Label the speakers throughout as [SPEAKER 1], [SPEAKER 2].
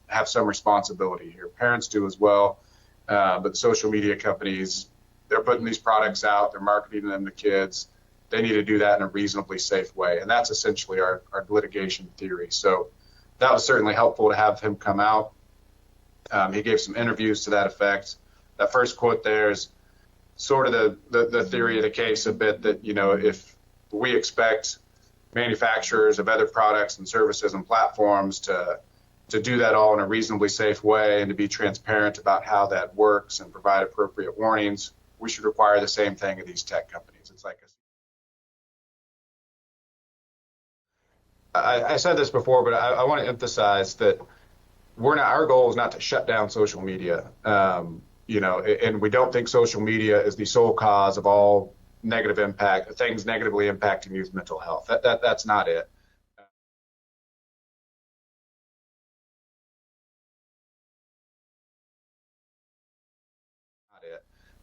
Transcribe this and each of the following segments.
[SPEAKER 1] have some responsibility here. Parents do as well, but social media companies, they're putting these products out, they're marketing them to kids. They need to do that in a reasonably safe way, and that's essentially our litigation theory. So that was certainly helpful to have him come out. He gave some interviews to that effect. That first quote there is sort of the theory of the case a bit, that, you know, if we expect manufacturers of other products and services and platforms to do that all in a reasonably safe way and to be transparent about how that works and provide appropriate warnings, we should require the same thing of these tech companies. It's like I said this before, but I want to emphasize that our goal is not to shut down social media. You know, and we don't think social media is the sole cause of all negative impact, things negatively impacting youth mental health. That's not it.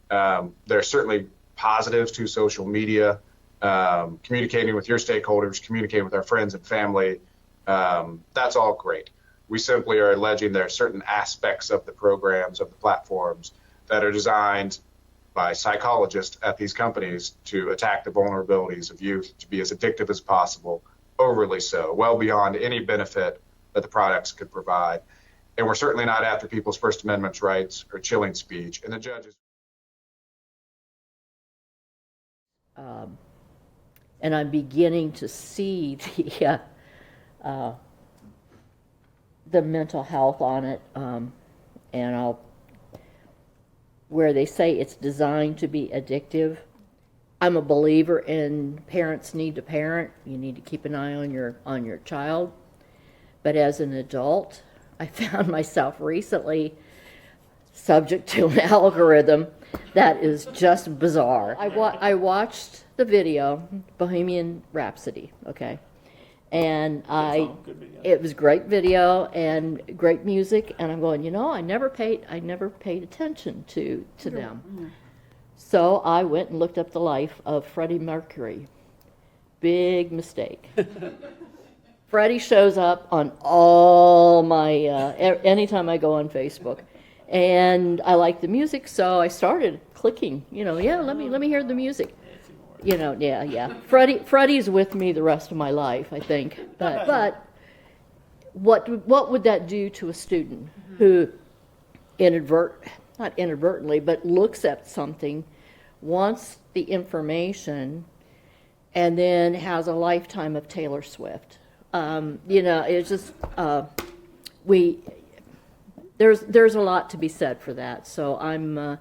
[SPEAKER 1] There are certainly positives to social media, communicating with your stakeholders, communicating with our friends and family. That's all great. We simply are alleging there are certain aspects of the programs, of the platforms, that are designed by psychologists at these companies to attack the vulnerabilities of youth, to be as addictive as possible, overly so, well beyond any benefit that the products could provide. And we're certainly not after people's First Amendment rights or chilling speech. And the judges.
[SPEAKER 2] And I'm beginning to see the mental health on it, and where they say it's designed to be addictive. I'm a believer in parents need to parent. You need to keep an eye on your child. But as an adult, I found myself recently subject to an algorithm that is just bizarre. I watched the video, Bohemian Rhapsody, okay? And it was great video and great music, and I'm going, you know, I never paid attention to them. So I went and looked up the life of Freddie Mercury. Big mistake. Freddie shows up on all my anytime I go on Facebook, and I like the music, so I started clicking. You know, yeah, let me hear the music. You know, yeah. Freddie's with me the rest of my life, I think. But what would that do to a student who not inadvertently, but looks at something, wants the information, and then has a lifetime of Taylor Swift? You know, it's just there's a lot to be said for that. So I'm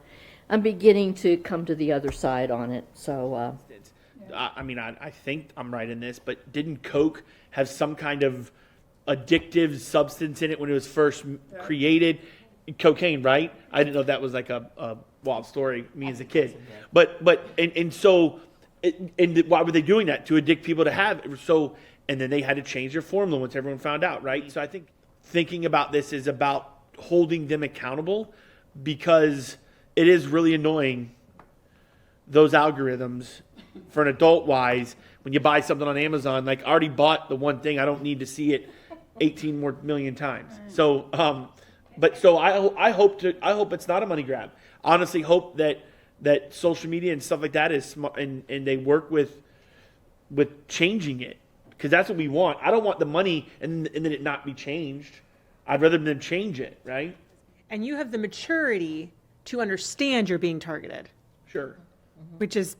[SPEAKER 2] beginning to come to the other side on it. So.
[SPEAKER 3] I mean, I think I'm right in this, but didn't Coke have some kind of addictive substance in it when it was first created? Cocaine, right? I didn't know that was like a wild story, me as a kid. But so why were they doing that? To addict people to have it. So, and then they had to change their formula once everyone found out, right? So I think thinking about this is about holding them accountable, because it is really annoying, those algorithms. For an adult wise, when you buy something on Amazon, like I already bought the one thing, I don't need to see it 18 more million times. So, I hope it's not a money grab. Honestly, hope that social media and stuff like that is smart, and they work with changing it, because that's what we want. I don't want the money and then it not be changed. I'd rather them change it, right?
[SPEAKER 4] And you have the maturity to understand you're being targeted.
[SPEAKER 3] Sure.
[SPEAKER 4] Which is,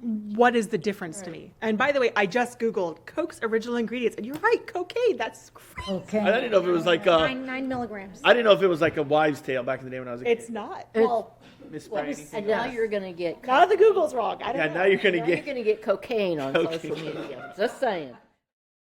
[SPEAKER 4] what is the difference to me? And by the way, I just Googled Coke's original ingredients, and you're right, cocaine. That's crazy.
[SPEAKER 5] Okay.
[SPEAKER 3] I didn't know if it was like
[SPEAKER 5] 9 milligrams.
[SPEAKER 3] I didn't know if it was like a wives' tale back in the day when I was a kid.
[SPEAKER 4] It's not.
[SPEAKER 2] Well,
[SPEAKER 3] Miss Brady.
[SPEAKER 2] and now you're going to get
[SPEAKER 4] None of the Google's wrong. I don't know.
[SPEAKER 3] Now you're gonna
[SPEAKER 2] now
[SPEAKER 3] get
[SPEAKER 2] you're going to get cocaine on
[SPEAKER 3] Cocaine.
[SPEAKER 2] social media. Just saying.